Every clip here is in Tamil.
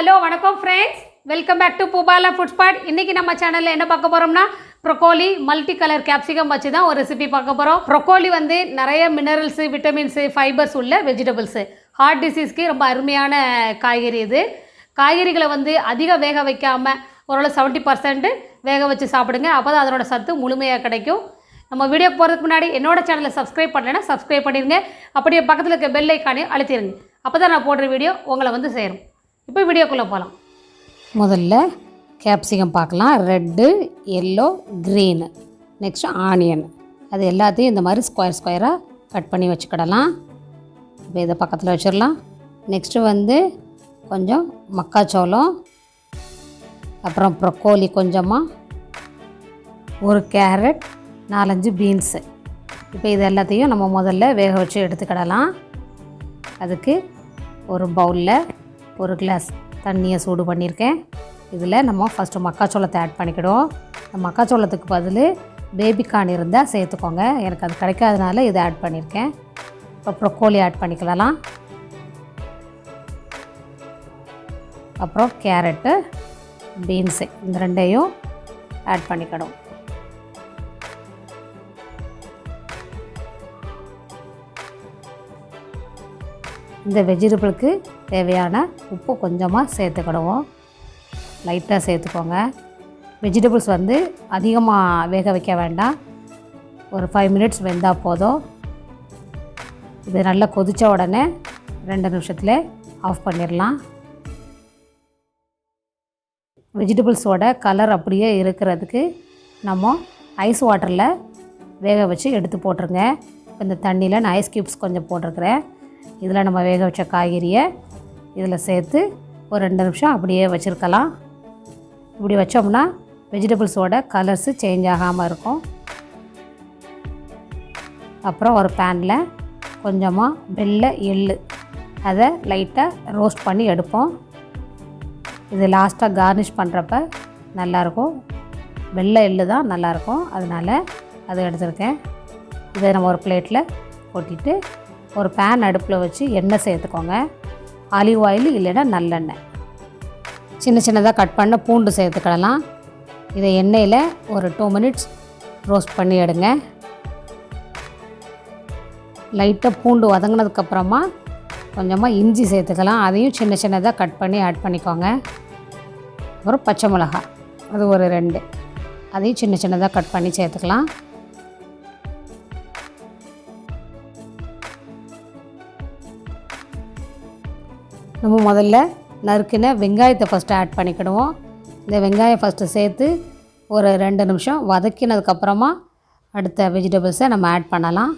ஹலோ வணக்கம் friends, welcome back to Bhupala food spot. இன்றைக்கி நம்ம சேனலில் என்ன பார்க்க போகிறோம்னா ப்ரொக்கோலி மல்டி கலர் கேப்சிகம் வச்சு தான் ஒரு ரெசிபி பார்க்க போகிறோம். ப்ரொக்கோலி வந்து நிறைய மினரல்ஸு, விட்டமின்ஸு, ஃபைபர்ஸ் உள்ள வெஜிடபிள்ஸு. ஹார்ட் டிசீஸ்க்கு ரொம்ப அருமையான காய்கறி இது. காய்கறிகளை வந்து அதிக வேக வைக்காமல் ஓரளவு 70% வேக வச்சு சாப்பிடுங்க. அப்போ தான் அதனோட சத்து முழுமையாக கிடைக்கும். நம்ம வீடியோ போகிறதுக்கு முன்னாடி என்னோட சேனலை சப்ஸ்கிரைப் பண்ணலைன்னா சப்ஸ்கிரைப் பண்ணிடுங்க. அப்படியே பக்கத்தில் இருக்க பெல் ஐக்கானையும் அழுத்திடுங்க. அப்போ தான் நான் போடுற வீடியோ உங்களை வந்து சேரும். இப்போ வீடியோக்குள்ளே போகலாம். முதல்ல கேப்சிகம் பார்க்கலாம். Red, yellow, green, next onion. அது எல்லாத்தையும் இந்த மாதிரி ஸ்கொயராக கட் பண்ணி வச்சுக்கிடலாம். இப்போ இதை பக்கத்தில் வச்சிடலாம். நெக்ஸ்ட்டு வந்து கொஞ்சம் மக்காச்சோளம், அப்புறம் ப்ரொக்கோலி கொஞ்சமாக, ஒரு கேரட், 4-5 பீன்ஸு. இப்போ இது எல்லாத்தையும் நம்ம முதல்ல வேக வச்சு எடுத்துக்கிடலாம். அதுக்கு ஒரு பவுலில் ஒரு கிளாஸ் தண்ணியை சூடு பண்ணியிருக்கேன். இதில் நம்ம ஃபஸ்ட்டு மக்காச்சோளத்தை ஆட் பண்ணிக்கிடுவோம். இந்த மக்காச்சோளத்துக்கு பதில் பேபிகார்ன் இருந்தால் சேர்த்துக்கோங்க. எனக்கு அது கிடைக்காதனால இதை ஆட் பண்ணியிருக்கேன். இப்போ ப்ரொக்கோலி ஆட் பண்ணிக்கலாம். அப்புறம் கேரட்டு, பீன்ஸு, இந்த ரெண்டையும் ஆட் பண்ணிக்கிடுவோம். இந்த வெஜிடபிளுக்கு தேவையான உப்பு கொஞ்சமாக சேர்த்துக்கிடுவோம். லைட்டாக சேர்த்துக்கோங்க. வெஜிடபிள்ஸ் வந்து அதிகமாக வேக வைக்க வேண்டாம். ஒரு 5 மினிட்ஸ் வெந்தால் போதும். இது நல்லா கொதித்த உடனே 2 நிமிஷத்தில் ஆஃப் பண்ணிடலாம். வெஜிடபிள்ஸோட கலர் அப்படியே இருக்கிறதுக்கு நம்ம ஐஸ் வாட்டரில் வேக வச்சு எடுத்து போட்டுருங்க. இந்த தண்ணியில் நான் ஐஸ் க்யூப்ஸ் கொஞ்சம் போட்டிருக்கிறேன். இதில் நம்ம வேக வச்ச காய்கறியை இதில் சேர்த்து ஒரு 2 நிமிஷம் அப்படியே வச்சுருக்கலாம். இப்படி வச்சோம்னா வெஜிடபிள்ஸோட கலர்ஸு சேஞ்ச் ஆகாமல் இருக்கும். அப்புறம் ஒரு பேனில் கொஞ்சமாக வெள்ளை எள்ளு, அதை லைட்டாக ரோஸ்ட் பண்ணி எடுப்போம். இது லாஸ்ட்டாக கார்னிஷ் பண்ணுறப்ப நல்லாயிருக்கும். வெள்ளை எள்ளு தான் நல்லாயிருக்கும், அதனால் அதை எடுத்துருக்கேன். இதை நம்ம ஒரு பிளேட்டில் கொட்டிட்டு ஒரு பேன் அடுப்பில் வச்சு எண்ணெய் சேர்த்துக்கோங்க. ஆலிவ் ஆயில் இல்லைன்னா நல்லெண்ணெய். சின்ன சின்னதாக கட் பண்ண பூண்டு சேர்த்துக்கிடலாம். இதை எண்ணெயில் ஒரு 2 மினிட்ஸ் ரோஸ்ட் பண்ணி எடுங்க. லைட்டாக பூண்டு வதங்கினதுக்கப்புறமா கொஞ்சமாக இஞ்சி சேர்த்துக்கலாம். அதையும் சின்ன சின்னதாக கட் பண்ணி ஆட் பண்ணிக்கோங்க. அப்புறம் பச்சை மிளகாய், அது ஒரு 2, அதையும் சின்ன சின்னதாக கட் பண்ணி சேர்த்துக்கலாம். நம்ம முதல்ல நறுக்கின வெங்காயத்தை ஃபஸ்ட்டு ஆட் பண்ணிக்கிடுவோம். இந்த வெங்காயம் ஃபஸ்ட்டு சேர்த்து ஒரு 2 நிமிஷம் வதக்கினதுக்கப்புறமா அடுத்த வெஜிடபிள்ஸை நம்ம ஆட் பண்ணலாம்.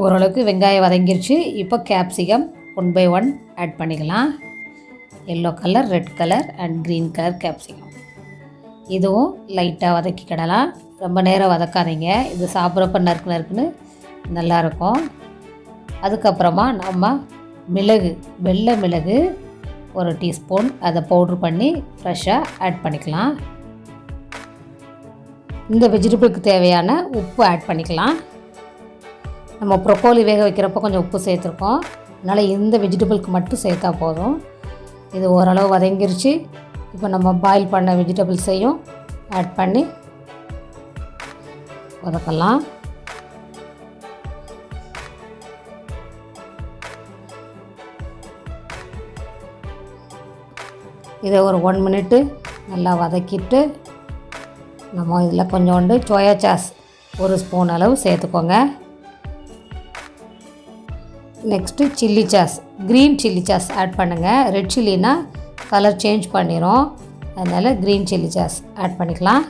ஓரளவுக்கு வெங்காயம் வதங்கிருச்சு. இப்போ கேப்சிகம் 1 by 1 ஆட் பண்ணிக்கலாம். Yellow colour, red colour and green colour capsicum. இதுவும் லைட்டாக வதக்கிக்கிடலாம். ரொம்ப நேரம் வதக்காதீங்க. இது சாப்பிட்றப்ப நறுக்குன்னு நல்லாயிருக்கும். அதுக்கப்புறமா நம்ம மிளகு, வெள்ளை மிளகு 1 டீஸ்பூன், அதை பவுட்ரு பண்ணி ஃப்ரெஷ்ஷாக ஆட் பண்ணிக்கலாம். இந்த வெஜிடபிளுக்கு தேவையான உப்பு ஆட் பண்ணிக்கலாம். நம்ம ப்ரொக்கோலி வேக வைக்கிறப்போ கொஞ்சம் உப்பு சேர்த்துருக்கோம், அதனால் இந்த வெஜிடபிளுக்கு மட்டும் சேர்த்தா போதும். இது ஓரளவு வதங்கிருச்சு. இப்போ நம்ம பாயில் பண்ண வெஜிடபிள்ஸையும் ஆட் பண்ணி வதக்கலாம். இதை ஒரு 1 மினிட்டு நல்லா வதக்கிட்டு நம்ம இதில் கொஞ்சோண்டு சோயா சாஸ் 1 ஸ்பூன் அளவு சேர்த்துக்கோங்க. Next chilli sauce, green chilli sauce add பண்ணுங்கள். ரெட் சில்லினா கலர் சேஞ்ச் பண்ணிடும், அதனால் க்ரீன் சில்லி சாஸ் ஆட் பண்ணிக்கலாம்.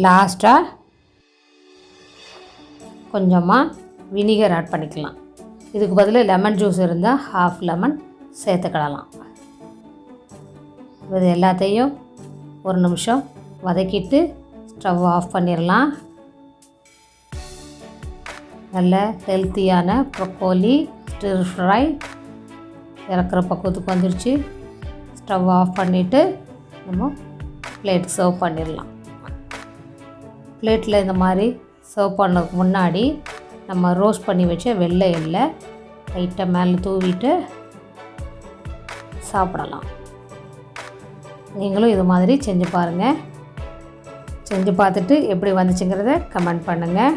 லாஸ்ட்டாக கொஞ்சமாக வினிகர் ஆட் பண்ணிக்கலாம். இதுக்கு பதில் லெமன் ஜூஸ் இருந்தால் 1/2 லெமன் சேர்த்துக்கிடலாம். இது எல்லாத்தையும் 1 நிமிஷம் வதக்கிட்டு ஸ்டவ் ஆஃப் பண்ணிடலாம். நல்ல ஹெல்த்தியான ப்ரொக்கோலி ஸ்டிர் ஃப்ரை இறக்குற பக்குவத்துக்கு வந்துருச்சு. ஸ்டவ் ஆஃப் பண்ணிவிட்டு நம்ம பிளேட் சர்வ் பண்ணிடலாம். பிளேட்டில் இந்த மாதிரி சர்வ் பண்ணதுக்கு முன்னாடி நம்ம ரோஸ்ட் பண்ணி வச்ச வெள்ளை எள்ளை லைட்டாக மேலே தூவிட்டு சாப்பிடலாம். நீங்களும் இது மாதிரி செஞ்சு பாருங்கள். செஞ்சு பார்த்துட்டு எப்படி வந்துச்சுங்கிறத கமெண்ட் பண்ணுங்கள்.